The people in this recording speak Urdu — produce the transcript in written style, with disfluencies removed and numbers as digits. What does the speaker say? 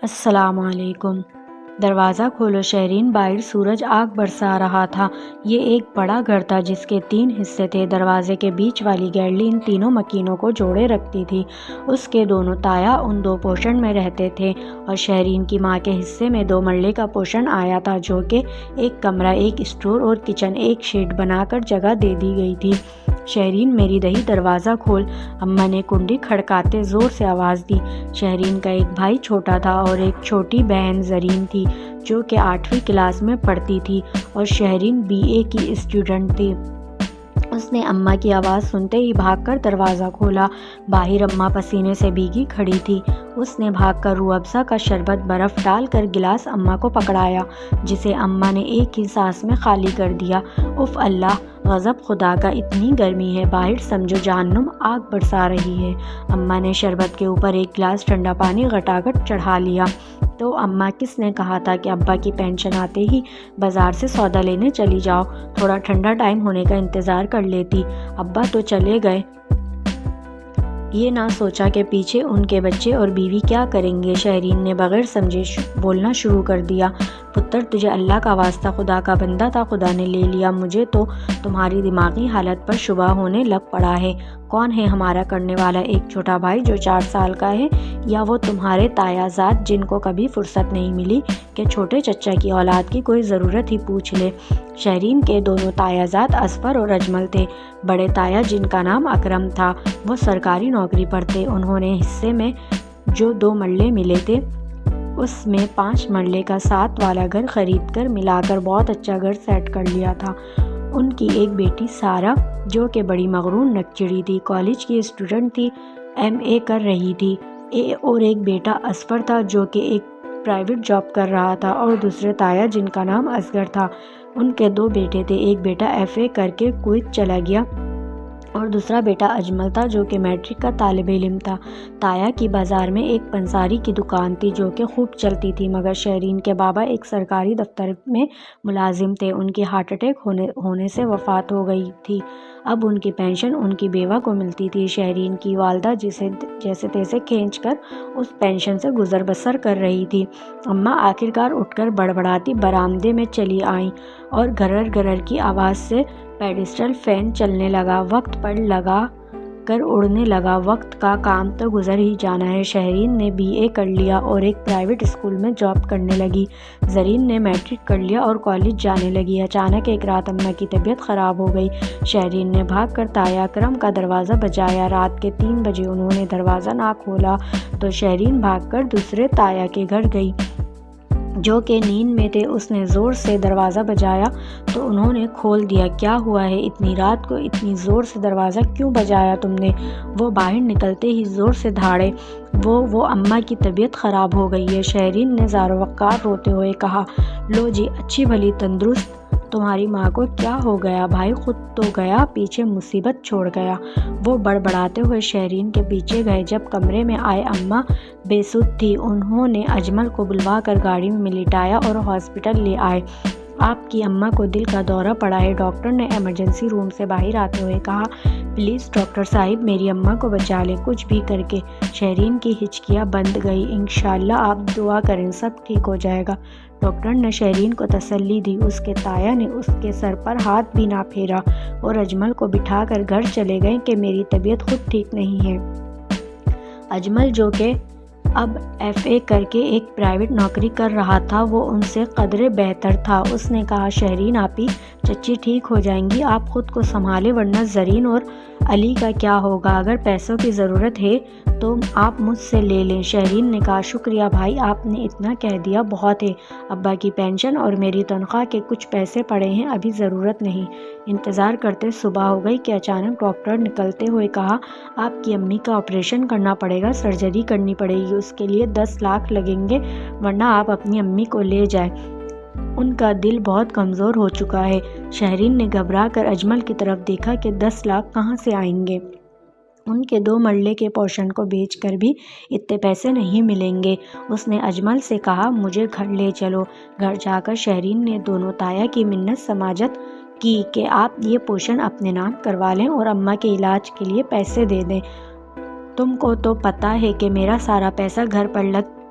السلام علیکم۔ دروازہ کھولو شہرین، باہر سورج آگ برسا رہا تھا۔ یہ ایک بڑا گھر تھا جس کے 3 حصے تھے۔ دروازے کے بیچ والی گیلری ان تینوں مکینوں کو جوڑے رکھتی تھی۔ اس کے دونوں تایا ان 2 پوشن میں رہتے تھے اور شہرین کی ماں کے حصے میں 2 مرلے کا پوشن آیا تھا جو کہ ایک کمرہ، ایک اسٹور اور کچن، ایک شیڈ بنا کر جگہ دے دی گئی تھی۔ شہرین میری دہی دروازہ کھول، اماں نے کنڈی کھڑکاتے زور سے آواز دی۔ شہرین کا ایک بھائی چھوٹا تھا اور ایک چھوٹی بہن زرین تھی جو کہ 8ویں کلاس میں پڑھتی تھی اور شہرین BA کی اسٹوڈنٹ تھی۔ اس نے اماں کی آواز سنتے ہی بھاگ کر دروازہ کھولا۔ باہر اماں پسینے سے بھیگی کھڑی تھی۔ اس نے بھاگ کر روح افزا کا شربت برف ڈال کر گلاس اماں کو پکڑایا جسے اماں نے ایک ہی سانس میں خالی کر دیا۔ اف اللہ، غضب خدا کا، اتنی گرمی ہے باہر، سمجھو جہنم آگ برسا رہی ہے۔ اماں نے شربت کے اوپر ایک گلاس ٹھنڈا پانی گٹاگٹ چڑھا لیا۔ تو اماں، کس نے کہا تھا کہ ابا کی پینشن آتے ہی بازار سے سودا لینے چلی جاؤ؟ تھوڑا ٹھنڈا ٹائم ہونے کا انتظار کر لیتی۔ ابا تو چلے گئے، یہ نہ سوچا کہ پیچھے ان کے بچے اور بیوی کیا کریں گے۔ شہرین نے بغیر سمجھے بولنا شروع کر دیا۔ پتر، تجھے اللہ کا واسطہ، خدا کا بندہ تھا، خدا نے لے لیا۔ مجھے تو تمہاری دماغی حالت پر شبہ ہونے لگ پڑا ہے۔ کون ہے ہمارا کرنے والا؟ ایک چھوٹا بھائی جو 4 سال کا ہے، یا وہ تمہارے تایا زاد جن کو کبھی فرصت نہیں ملی کہ چھوٹے چچا کی اولاد کی کوئی ضرورت ہی پوچھ لے؟ شہرین کے دونوں تایا زاد اصفر اور اجمل تھے۔ بڑے تایا جن کا نام اکرم تھا وہ سرکاری نوکری پر تھے۔ انہوں نے حصے میں جو 2 مرلے ملے تھے اس میں 5 مرلے کا 7 والا گھر خرید کر ملا کر بہت اچھا گھر سیٹ کر لیا تھا۔ ان کی ایک بیٹی سارہ جو کہ بڑی مغرور نکچڑی تھی، کالج کی اسٹوڈنٹ تھی، MA کر رہی تھی، اور ایک بیٹا اصفر تھا جو کہ ایک پرائیویٹ جاب کر رہا تھا، اور دوسرے تایا جن کا نام اصغر تھا، ان کے 2 بیٹے تھے۔ ایک بیٹا FA کر کے کویت چلا گیا اور دوسرا بیٹا اجمل تھا جو کہ میٹرک کا طالب علم تھا۔ تایا کی بازار میں ایک پنساری کی دکان تھی جو کہ خوب چلتی تھی، مگر شہرین کے بابا ایک سرکاری دفتر میں ملازم تھے۔ ان کی ہارٹ اٹیک ہونے سے وفات ہو گئی تھی۔ اب ان کی پینشن ان کی بیوہ کو ملتی تھی۔ شہرین کی والدہ جیسے تیسے کھینچ کر اس پینشن سے گزر بسر کر رہی تھی۔ اماں آخرکار اٹھ کر بڑبڑاتی برآمدے میں چلی آئیں اور گرر گرر کی آواز سے پیڈسٹل فین چلنے لگا، وقت پر لگا کر اڑنے لگا، وقت کا کام تو گزر ہی جانا ہے۔ شہرین نے BA کر لیا اور ایک پرائیویٹ اسکول میں جاب کرنے لگی۔ زرین نے میٹرک کر لیا اور کالج جانے لگی۔ اچانک ایک رات اماں کی طبیعت خراب ہو گئی۔ شہرین نے بھاگ کر تایا اکرم کا دروازہ بجایا۔ رات کے 3 بجے انہوں نے دروازہ نہ کھولا تو شہرین بھاگ کر دوسرے تایا کے گھر گئی جو کہ نیند میں تھے۔ اس نے زور سے دروازہ بجایا تو انہوں نے کھول دیا۔ کیا ہوا ہے؟ اتنی رات کو اتنی زور سے دروازہ کیوں بجایا تم نے؟ وہ باہر نکلتے ہی زور سے دھاڑے۔ وہ اماں کی طبیعت خراب ہو گئی ہے، شہرین نے زار و وقار روتے ہوئے کہا۔ لو جی، اچھی بھلی تندرست تمہاری ماں کو کیا ہو گیا؟ بھائی خود تو گیا، پیچھے مصیبت چھوڑ گیا۔ وہ بڑبڑاتے ہوئے شہرین کے پیچھے گئے۔ جب کمرے میں آئے اماں بے سدھ تھی۔ انہوں نے اجمل کو بلوا کر گاڑی میں لٹایا اور ہاسپٹل لے آئے۔ آپ کی اماں کو دل کا دورہ پڑا ہے، ڈاکٹر نے ایمرجنسی روم سے باہر آتے ہوئے کہا۔ پلیز ڈاکٹر صاحب میری اماں کو بچا لیں کچھ بھی کر کے۔ شہرین کی ہچکیاں بند گئی۔ انشاءاللہ آپ دعا کریں، سب ٹھیک ہو جائے گا، ڈاکٹر نے شہرین کو تسلی دی۔ اس کے تایا نے اس کے سر پر ہاتھ بھی نہ پھیرا اور اجمل کو بٹھا کر گھر چلے گئے کہ میری طبیعت خود ٹھیک نہیں ہے۔ اجمل جو کہ اب FA کر کے ایک پرائیویٹ نوکری کر رہا تھا وہ ان سے قدرے بہتر تھا۔ اس نے کہا، شہرین آپی، چچی ٹھیک ہو جائیں گی، آپ خود کو سنبھالیں ورنہ زرین اور علی کا کیا ہوگا؟ اگر پیسوں کی ضرورت ہے تو آپ مجھ سے لے لیں۔ شہرین نے کہا، شکریہ بھائی، آپ نے اتنا کہہ دیا بہت ہے۔ ابا کی پینشن اور میری تنخواہ کے کچھ پیسے پڑے ہیں، ابھی ضرورت نہیں۔ انتظار کرتے صبح ہو گئی کہ اچانک ڈاکٹر نکلتے ہوئے کہا، آپ کی امی کا آپریشن کرنا پڑے گا، سرجری کرنی پڑے گی، اس کے لیے 10 لاکھ لگیں گے، ورنہ آپ اپنی امی کو لے جائیں، ان کا دل بہت کمزور ہو چکا ہے۔ شہرین نے گھبرا کر اجمل کی طرف دیکھا کہ 10 لاکھ کہاں سے آئیں گے؟ ان کے 2 مرلے کے پوشن کو بیچ کر بھی اتنے پیسے نہیں ملیں گے۔ اس نے اجمل سے کہا، مجھے گھر لے چلو۔ گھر جا کر شہرین نے دونوں تایا کی منت سماجت کی کہ آپ یہ پوشن اپنے نام کروا لیں اور اماں کے علاج کے لیے پیسے دے دیں۔ تم کو تو پتہ ہے کہ میرا سارا پیسہ گھر پر لگ